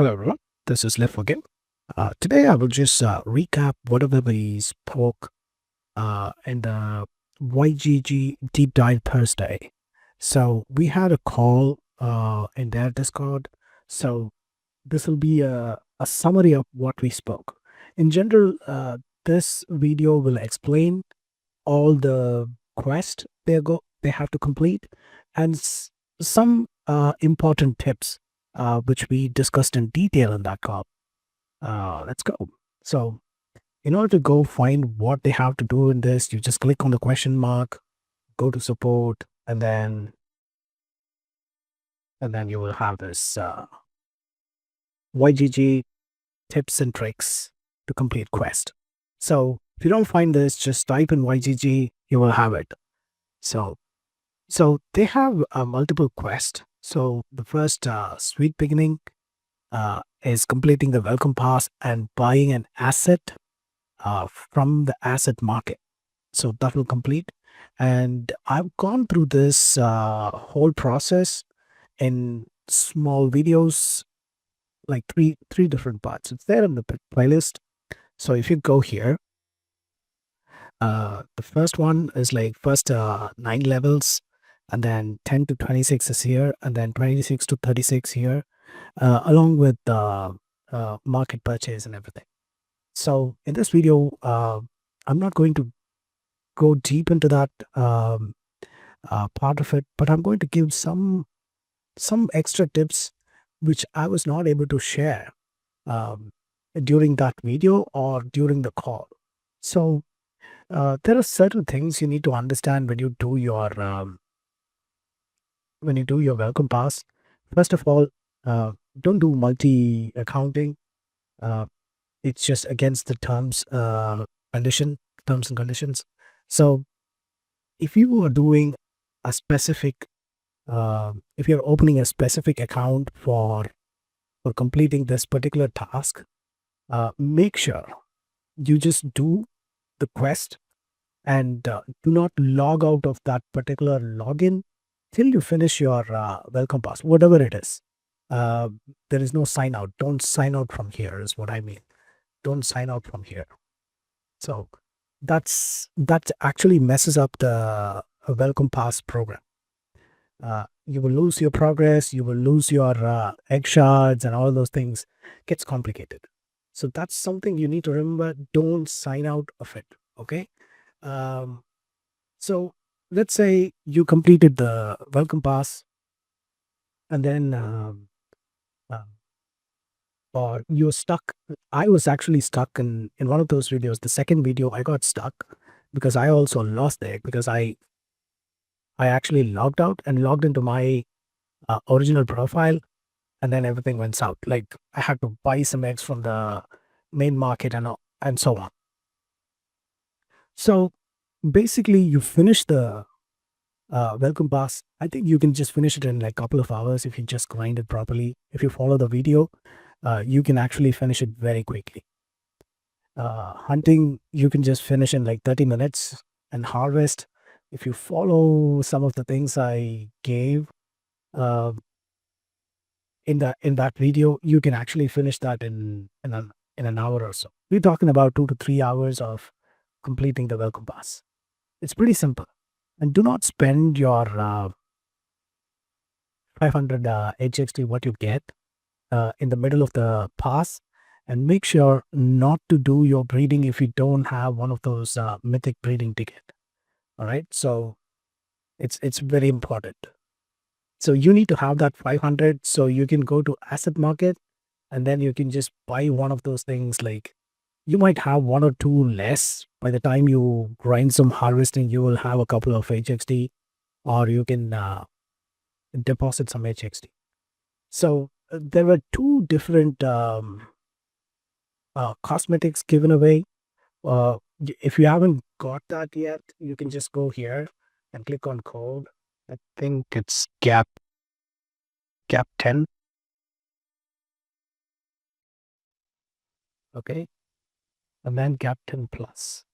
Hello everyone, this is Left again. Today I will just recap whatever we spoke in the YGG Deep Dive Thursday. So we had a call in their Discord. So this will be a summary of what we spoke. In general, this video will explain all the quest they have to complete and some important tips which we discussed in detail in that call. Let's go. So in order to go find what they have to do in this, you just click on the question mark, go to support, and then you will have this YGG tips and tricks to complete quest. So if you don't find this, just type in YGG, you will have it. So they have multiple quests. So the first sweet beginning is completing the welcome pass and buying an asset from the asset market. So that will complete. And I've gone through this whole process in small videos, like three different parts. It's there in the playlist. So if you go here, the first one is like first 9 levels, and then 10 to 26 is here, and then 26 to 36 here, along with the market purchase and everything. So in this video, I'm not going to go deep into that part of it, but I'm going to give some extra tips which I was not able to share during that video or during the call. So there are certain things you need to understand when you do your welcome pass. First of all, don't do multi accounting. It's just against the terms and conditions. So if you are doing a specific if you're opening a specific account for completing this particular task, make sure you just do the quest and do not log out of that particular login till you finish your welcome pass, whatever it is. There is no sign out. Don't sign out from here is what I mean. Don't sign out from here. So that actually messes up the welcome pass program. You will lose your progress, you will lose your egg shards and all those things. Gets complicated. So that's something you need to remember. Don't sign out of it. Okay. So let's say you completed the welcome pass and then or you're stuck. I was actually stuck in one of those videos. The second video I got stuck because I also lost the egg because I actually logged out and logged into my original profile, and then everything went south. Like I had to buy some eggs from the main market and so on. So basically, you finish the welcome pass. I think you can just finish it in like a couple of hours if you just grind it properly. If you follow the video, you can actually finish it very quickly. Hunting, you can just finish in like 30 minutes, and harvest, if you follow some of the things I gave in that video, you can actually finish that in an hour or so. We're talking about 2 to 3 hours of completing the welcome pass. It's pretty simple. And do not spend your 500 HXT, what you get, in the middle of the pass. And make sure not to do your breeding if you don't have one of those mythic breeding ticket. All right. So it's very important. So you need to have that 500 so you can go to asset market and then you can just buy one of those things. Like you might have one or two less. By the time you grind some harvesting, you will have a couple of HXD, or you can deposit some HXD. So there were two different cosmetics given away. If you haven't got that yet, you can just go here and click on code. I think it's gap 10. Okay. And then gap 10 plus.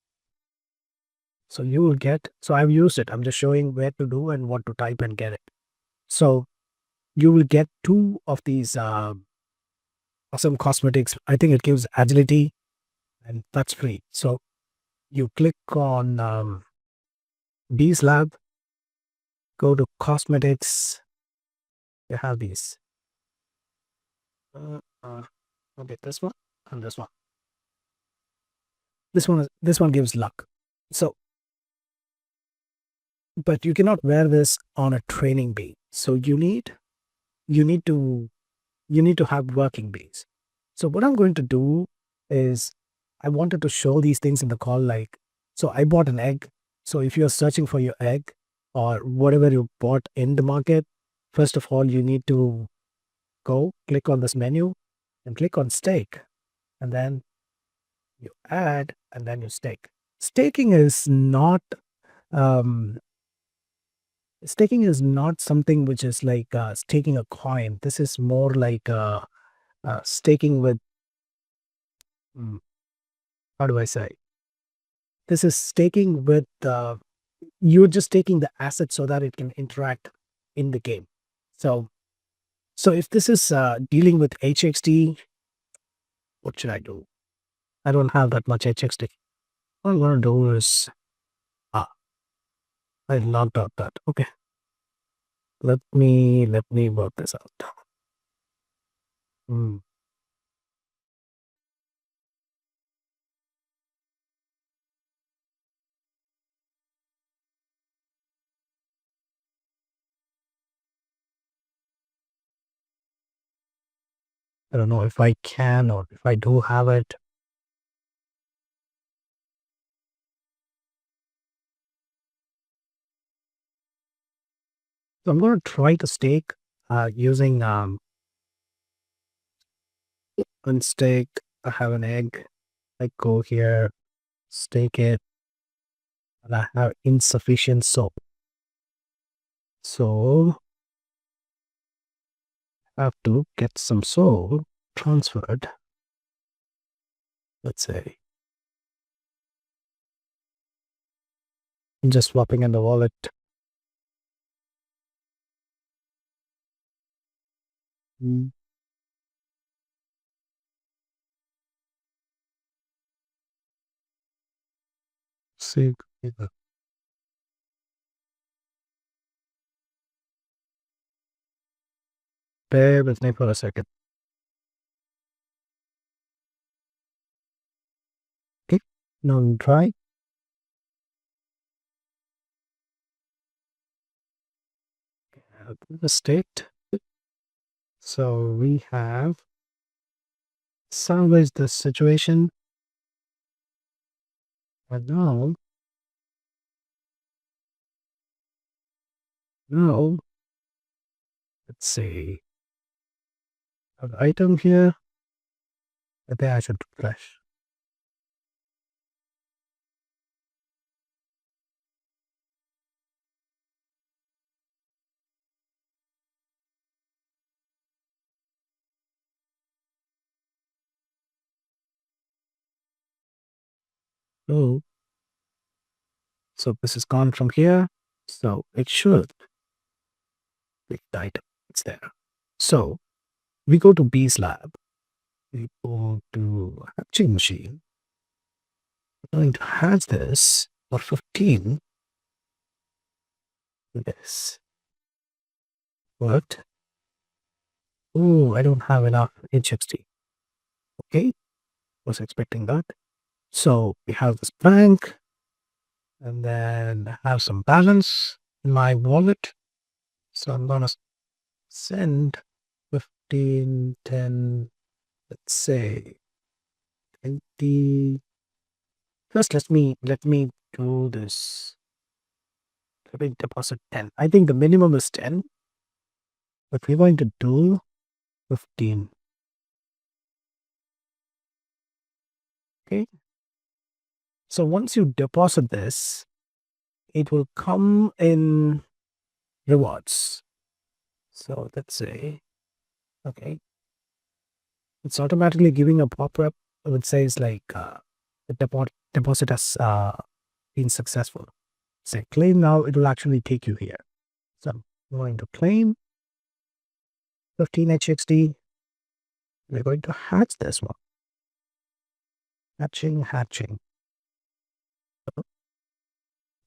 So you will get, so I've used it. I'm just showing where to do and what to type and get it. So you will get two of these some cosmetics. I think it gives agility, and that's free. So you click on Bees Lab, go to cosmetics. You have these. Uh, uh, okay, this one and this one. This one gives luck. So, but you cannot wear this on a training bee. So you need to have working bees. So what I'm going to do is I wanted to show these things in the call. Like, so I bought an egg. So if you're searching for your egg or whatever you bought in the market, first of all, you need to go click on this menu and click on stake, and then you add, and then you stake. Staking is not um, staking is not something which is like staking a coin. This is more like staking with, mm, how do I say? This is staking with, you're just taking the asset so that it can interact in the game. So, if this is dealing with HXD, what should I do? I don't have that much HXD. What I'm going to do is, I logged out that. Okay. Let me work this out. Hmm. I don't know if I can or if I do have it. So I'm going to try to stake using unstake. I have an egg. I go here, stake it, and I have insufficient soap. So I have to get some soul transferred. Let's say I'm just swapping in the wallet. See, bear with me for a second. Okay, now try. The state. So we have salvaged the situation. And now, let's see. An item here. I think I should refresh. Oh, so this is gone from here. So it should click the item. It's there. So we go to Bees Lab. We go to hatching machine. We're going to hatch this for 15. This worked. Oh, I don't have enough HXT. Okay, was expecting that. So we have this bank, and then have some balance in my wallet. So I'm gonna send 15, 10, let's say 20. First, let me do this. Let me deposit 10. I think the minimum is 10, but we're going to do 15. Okay. So once you deposit this, it will come in rewards. So let's say, okay, it's automatically giving a pop-up which says like the deposit has been successful. Say claim now, it will actually take you here. So I'm going to claim 15 HXD. We're going to hatch this one. Hatching.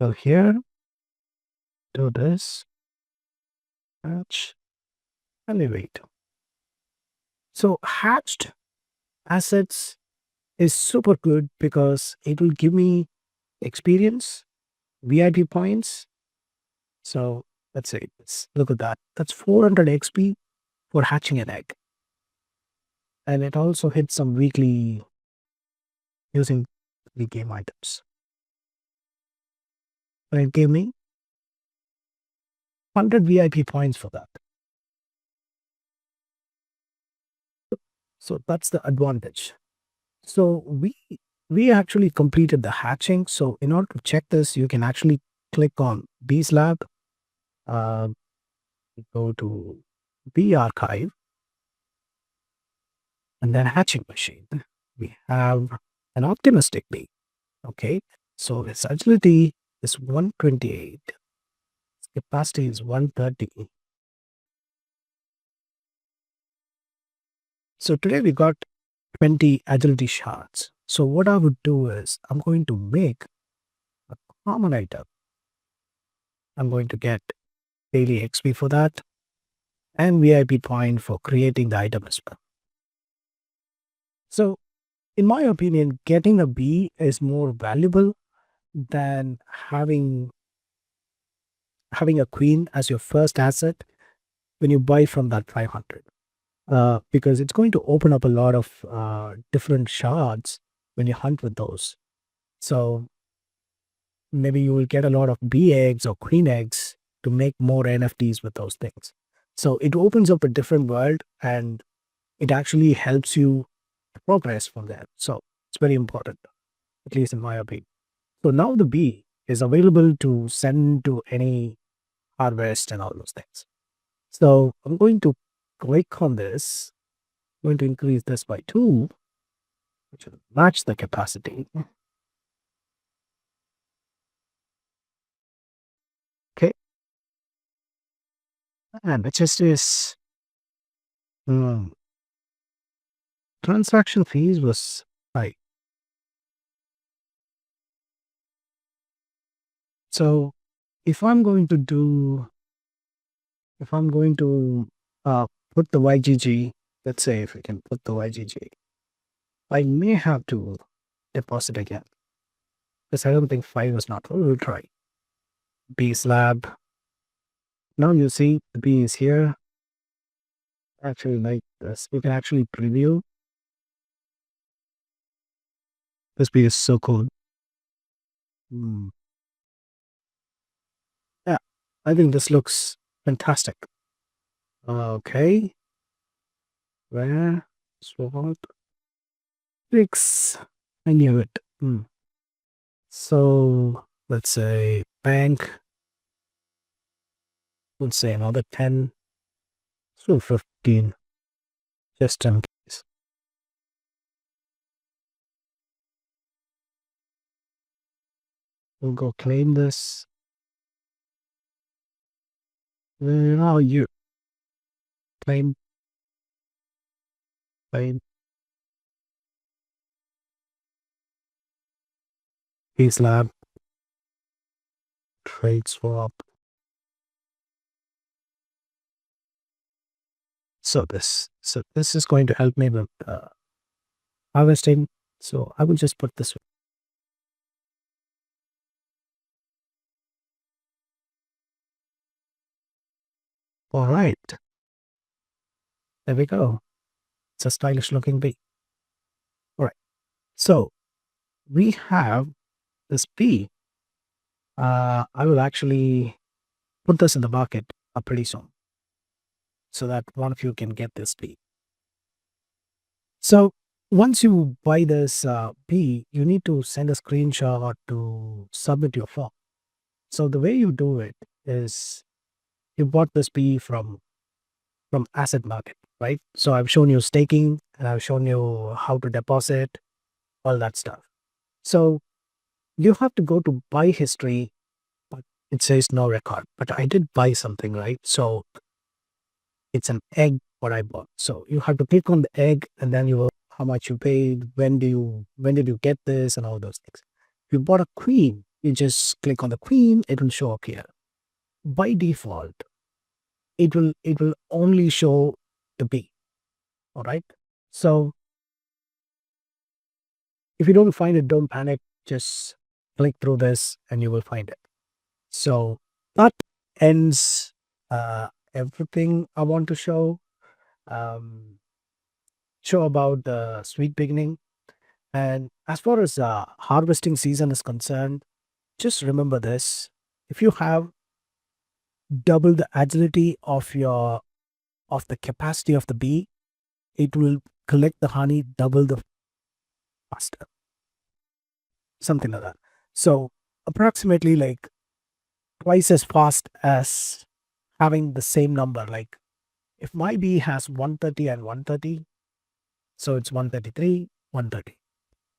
So here, do this, hatch, and we wait. So hatched assets is super good because it will give me experience, VIP points. So let's say, look at that. That's 400 XP for hatching an egg. And it also hits some weekly using the game items. And it gave me 100 VIP points for that. So that's the advantage. So we actually completed the hatching. So in order to check this, you can actually click on Bees Lab, go to Bee Archive, and then hatching machine. We have an optimistic bee. Okay, so its agility is 128, capacity is 130. So today we got 20 agility shards. So what I would do is I'm going to make a common item. I'm going to get daily XP for that and VIP point for creating the item as well. So in my opinion, getting a bee is more valuable than having a queen as your first asset when you buy from that 500. Because it's going to open up a lot of different shards when you hunt with those. So maybe you will get a lot of bee eggs or queen eggs to make more NFTs with those things. So it opens up a different world and it actually helps you progress from there. So it's very important, at least in my opinion. So now the bee is available to send to any harvest and all those things. So I'm going to click on this. I'm going to increase this by 2, which will match the capacity. Okay. And it just is transaction fees was high. So if I'm going to put the YGG, let's say if we can put the YGG, I may have to deposit again. Because I don't think 5 is not. We'll try. B slab. Now you see the B is here. Actually, like this, we can actually preview. This B is so cool. Yeah, I think this looks fantastic. Okay. Where? Sword. 6. I knew it. So let's say bank. Let's say another 10. So 15. Just in case. We'll go claim this. Where are you? Claim. Peace lab. Trade swap. So this is going to help me with harvesting. So I will just put this. All right. There we go. It's a stylish looking bee. All right. So we have this bee. I will actually put this in the market pretty soon so that one of you can get this bee. So once you buy this bee, you need to send a screenshot to submit your form. So the way you do it is you bought this bee from asset market, right? So I've shown you staking and I've shown you how to deposit, all that stuff. So you have to go to buy history, but it says no record. But I did buy something, right? So it's an egg what I bought. So you have to click on the egg, and then you will how much you paid, when did you get this, and all those things. If you bought a queen, you just click on the queen, it will show up here. By default, it will only show the bee. All right. So if you don't find it, don't panic. Just click through this and you will find it. So that ends everything I want to show. Show about the sweet beginning. And as far as harvesting season is concerned, just remember this. If you have double the agility of the capacity of the bee, it will collect the honey double the faster. Something like that. So approximately like twice as fast as having the same number. Like if my bee has 130 and 130, so it's 133, 130.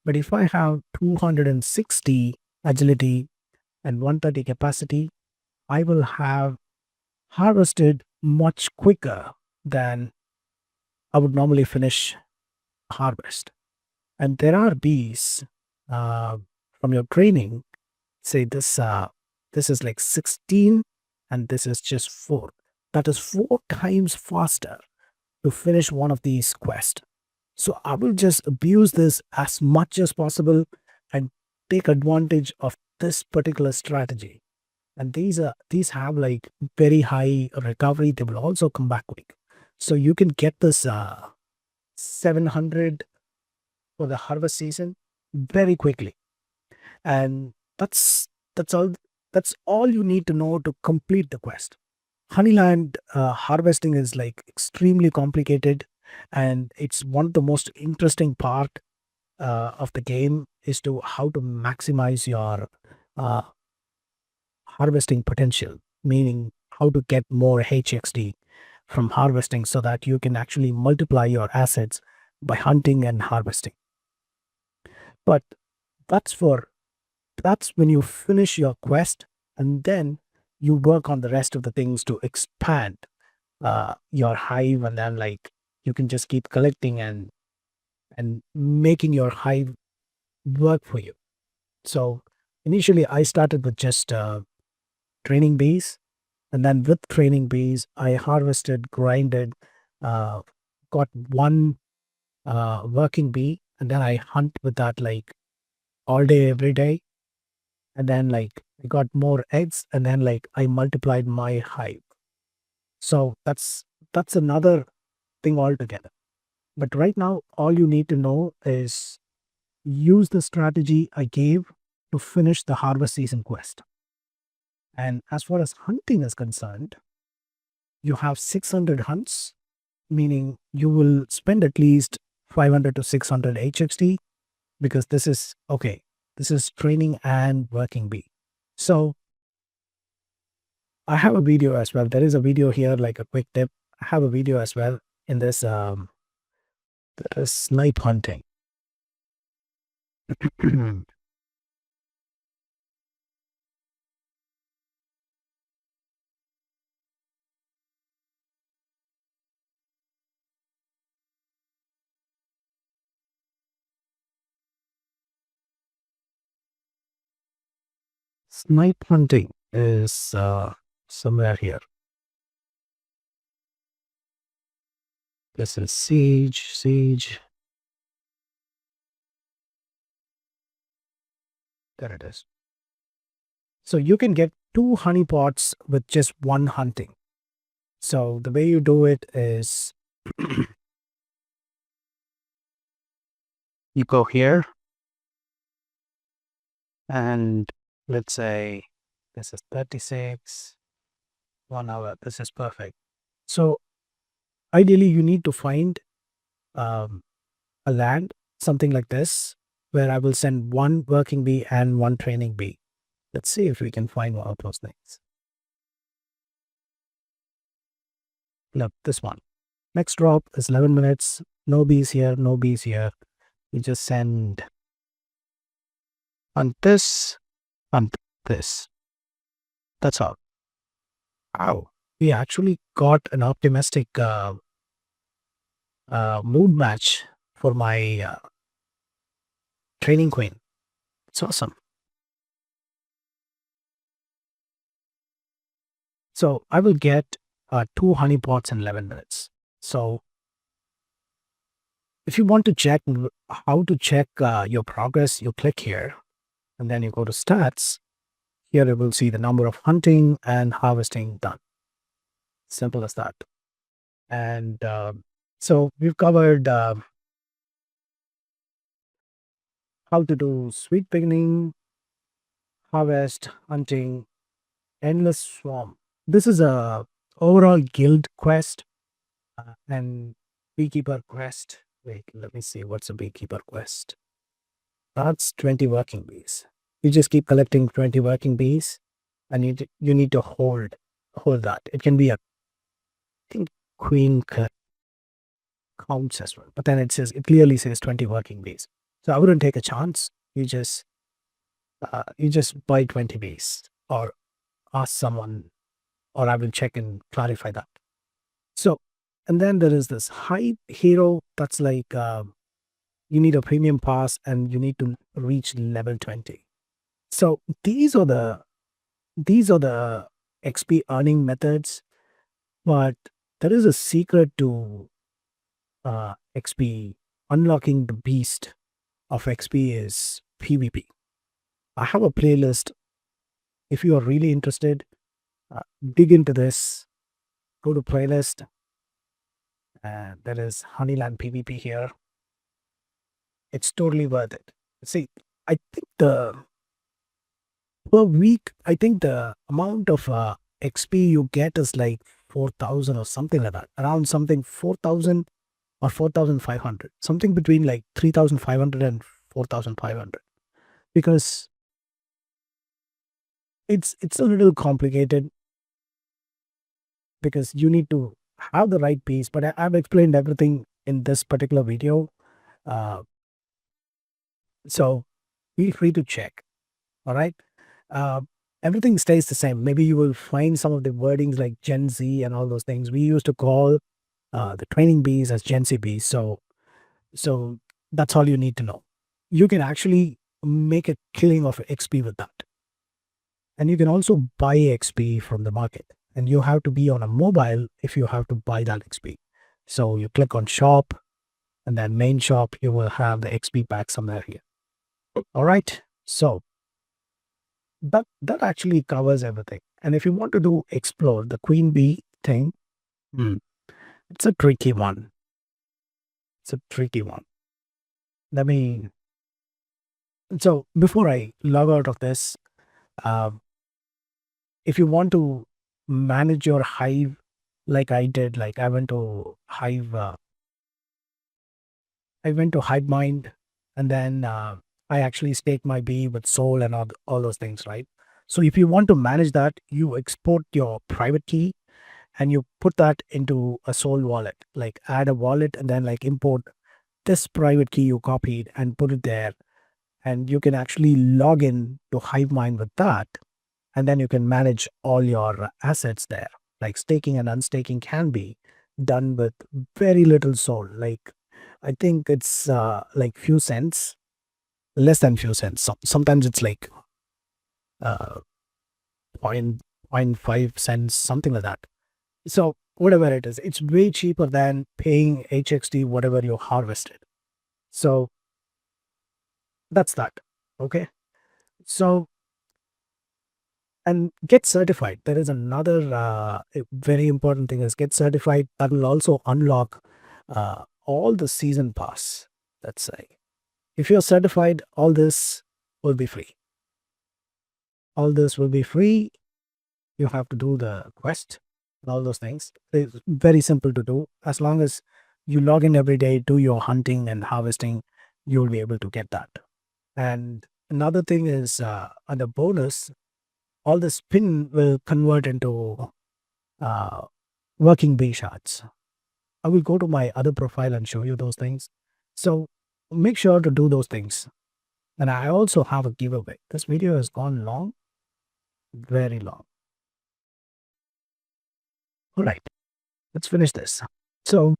But if I have 260 agility and 130 capacity, I will have harvested much quicker than I would normally finish harvest. And there are bees uh, from your training, say this is like 16 and this is just 4. That is 4 times faster to finish one of these quests. So I will just abuse this as much as possible and take advantage of this particular strategy. And these have like very high recovery. They will also come back quick. So you can get this 700 for the harvest season very quickly. And that's all you need to know to complete the quest. Honeyland harvesting is like extremely complicated, and it's one of the most interesting part of the game is to how to maximize your uh, harvesting potential, meaning how to get more HXD from harvesting so that you can actually multiply your assets by hunting and harvesting. But that's for that's when you finish your quest, and then you work on the rest of the things to expand your hive, and then like you can just keep collecting and making your hive work for you. So initially I started with just training bees, and then with training bees I harvested, grinded, uh, got one working bee, and then I hunt with that like all day every day, and then like I got more eggs, and then like I multiplied my hive. So that's another thing altogether. But right now all you need to know is use the strategy I gave to finish the harvest season quest. And as far as hunting is concerned, you have 600 hunts, meaning you will spend at least 500 to 600 HXD, because this is okay. This is training and working bee. So I have a video as well. There is a video here, like a quick tip. I have a video as well in this that is snipe hunting. Snipe hunting is somewhere here. This is siege. There it is. So you can get 2 honey pots with just one hunting. So the way you do it is you go here, and let's say this is 36, 1 hour. This is perfect. So ideally you need to find um, a land, something like this, where I will send 1 working bee and 1 training bee. Let's see if we can find one of those things. Look, this one. Next drop is 11 minutes. No bees here, no bees here. We just send on this, on this. That's all. Wow. We actually got an optimistic mood match for my training queen. It's awesome. So I will get 2 honeypots in 11 minutes. So if you want to check how to check your progress, you click here and then you go to stats. Here you will see the number of hunting and harvesting done. Simple as that. And so we've covered how to do sweet beginning, harvest, hunting, endless swarm. This is a overall guild quest and beekeeper quest. Wait, let me see. What's a beekeeper quest? That's 20 working bees. You just keep collecting 20 working bees, and you need to hold that. It can be a, I think, queen counts as well, but then it clearly says 20 working bees. So I wouldn't take a chance. You just buy 20 bees or ask someone, or I will check and clarify that. So, and then there is this Hive Hero. That's like you need a premium pass and you need to reach level 20. So these are the XP earning methods, but there is a secret to XP. Unlocking the beast of XP is PvP. I have a playlist. If you are really interested, dig into this. Go to playlist. There is Honeyland PvP here. It's totally worth it. See, I think the per week, I think the amount of XP you get is like 4,000 or something like that. Around something 4,000 or 4,500. Something between like 3,500 and 4,500. Because it's a little complicated because you need to have the right piece. But I've explained everything in this particular video. Uh, so feel free to check. All right. Uh, Everything stays the same. Maybe you will find some of the wordings like Gen Z and all those things. We used to call the training bees as Gen Z bees. So that's all you need to know. You can actually make a killing of XP with that. And you can also buy XP from the market. And you have to be on a mobile if you have to buy that XP. So you click on shop and then main shop, you will have the XP pack somewhere here. All right. So that actually covers everything. And if you want to do explore the queen bee thing, hmm, it's a tricky one. It's a tricky one. Let me. So before I log out of this, uh, if you want to manage your hive like I did, like I went to hive mind, and then I actually stake my bee with soul and all those things, right? So if you want to manage that, you export your private key and you put that into a soul wallet, like add a wallet and then like import this private key you copied and put it there. And you can actually log in to HiveMind with that. And then you can manage all your assets there. Like staking and unstaking can be done with very little soul. Like I think it's like few cents, less than few cents. Sometimes it's like uh, point 0.5 cents, something like that. So whatever it is, it's way cheaper than paying HXD whatever you harvested. So that's that. Okay. So and get certified. There is another very important thing is get certified. That will also unlock all the season pass. Let's say if you're certified, all this will be free. All this will be free. You have to do the quest and all those things. It's very simple to do. As long as you log in every day, do your hunting and harvesting, you will be able to get that. And another thing is under bonus, all the spin will convert into uh, working bee shards. I will go to my other profile and show you those things. So make sure to do those things. And I also have a giveaway. This video has gone long, very long. All right, let's finish this. So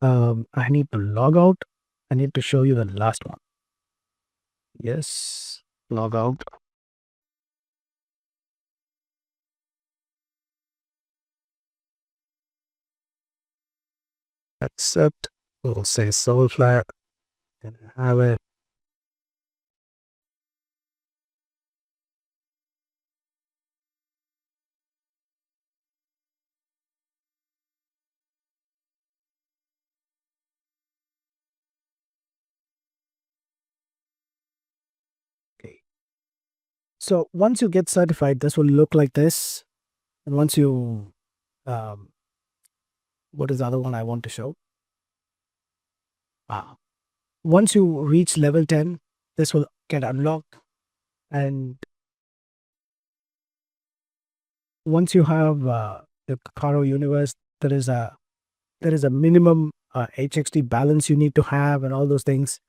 I need to log out. I need to show you the last one. Yes, log out. Accept. We'll say soul flag and have it. Okay. So once you get certified, this will look like this. And once you, um, what is the other one I want to show? Ah, once you reach level 10, this will get unlocked. And once you have the Caro universe, there is a minimum HXT balance you need to have and all those things.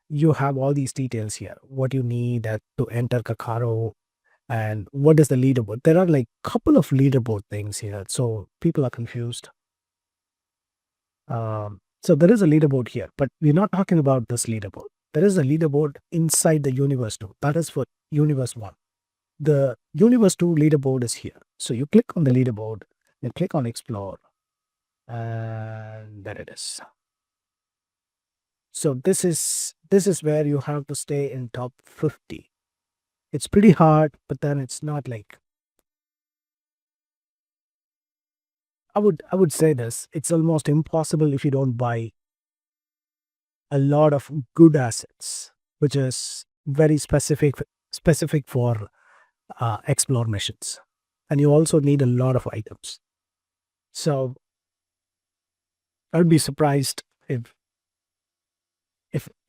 You have all these details here. What you need to enter Kakaro and what is the leaderboard. There are like couple of leaderboard things here. So people are confused. So there is a leaderboard here, but we're not talking about this leaderboard. There is a leaderboard inside the universe 2. That is for universe 1. The universe 2 leaderboard is here. So you click on the leaderboard, you click on explore, and there it is. So this is where you have to stay in top 50. It's pretty hard, but then it's not like I would say this. It's almost impossible if you don't buy a lot of good assets, which is very specific for explore missions. And you also need a lot of items. So I'd be surprised if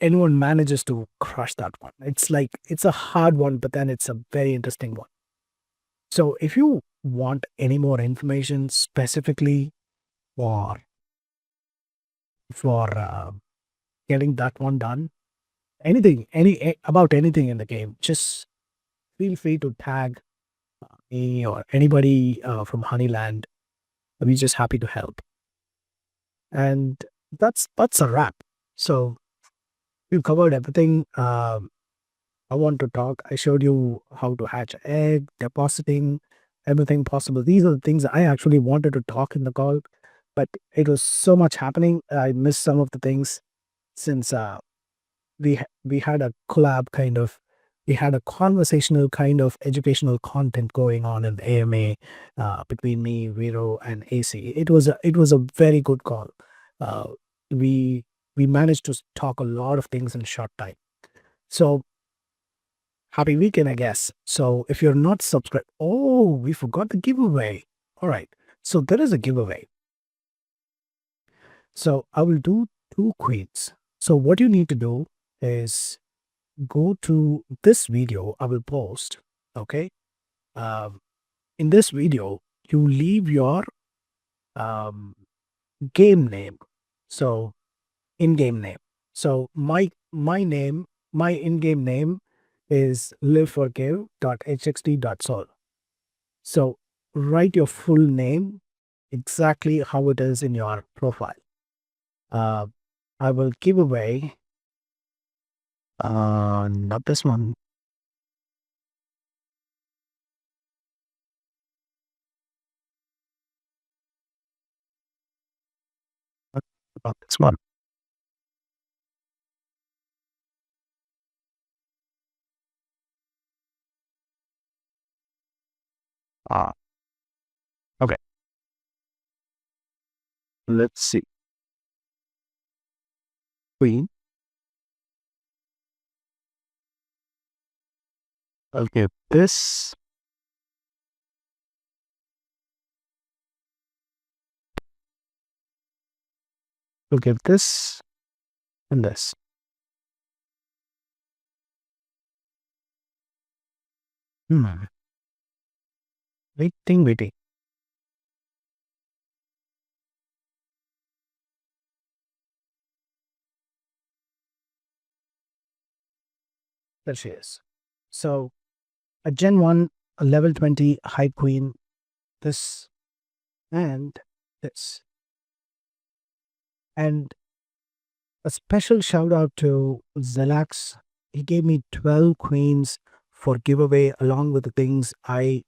anyone manages to crush that one. It's a hard one, but then it's a very interesting one. So if you want any more information specifically for for getting that one done, about anything in the game, just feel free to tag me or anybody from Honeyland. I'll be just happy to help. And that's a wrap. So we've covered everything. I want to talk. I showed you how to hatch an egg, depositing, everything possible. These are the things I actually wanted to talk in the call, but it was so much happening. I missed some of the things since we had a collab kind of, we had a conversational kind of educational content going on in the AMA between me, Vero, and AC. It was a very good call. Uh, we we managed to talk a lot of things in a short time. So happy weekend, I guess. So if you're not subscribed, oh, we forgot the giveaway. All right. So there is a giveaway. So I will do 2 queens. So what you need to do is go to this video I will post. Okay. Um, in this video, you leave your um, game name. So in-game name. So my name, my in-game name is liveforgive.hxt.sol. So write your full name exactly how it is in your profile. I will give away not this one. Not this one. Ah, okay. Let's see. Queen. I'll give this. We'll give this and this. Hmm. Waiting. There she is. So a Gen 1, a level 20 Hive Queen, this and this. And A special shout out to Zelax. He gave me 12 queens for giveaway along with the things I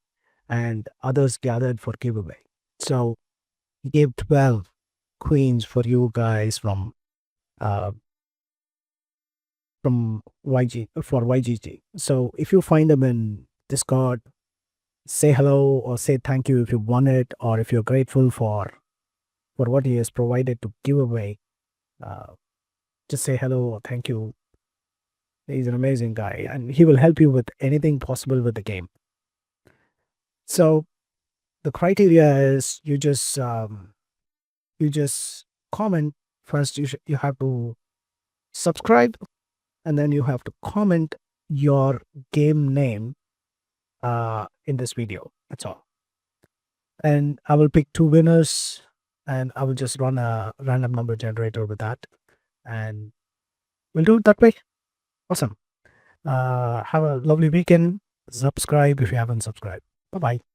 and others gathered for giveaway. So he gave 12 queens for you guys uh, from YGG. So if you find them in Discord, say hello or say thank you if you won it, or if you're grateful for what he has provided to give away. Uh, just say hello or thank you. He's an amazing guy, and he will help you with anything possible with the game. So the criteria is you just comment first. You have to subscribe, and then you have to comment your game name in this video. That's all. And I will pick two winners, and I will just run a random number generator with that, and we'll do it that way. Awesome. Have a lovely weekend. Subscribe if you haven't subscribed. Bye bye.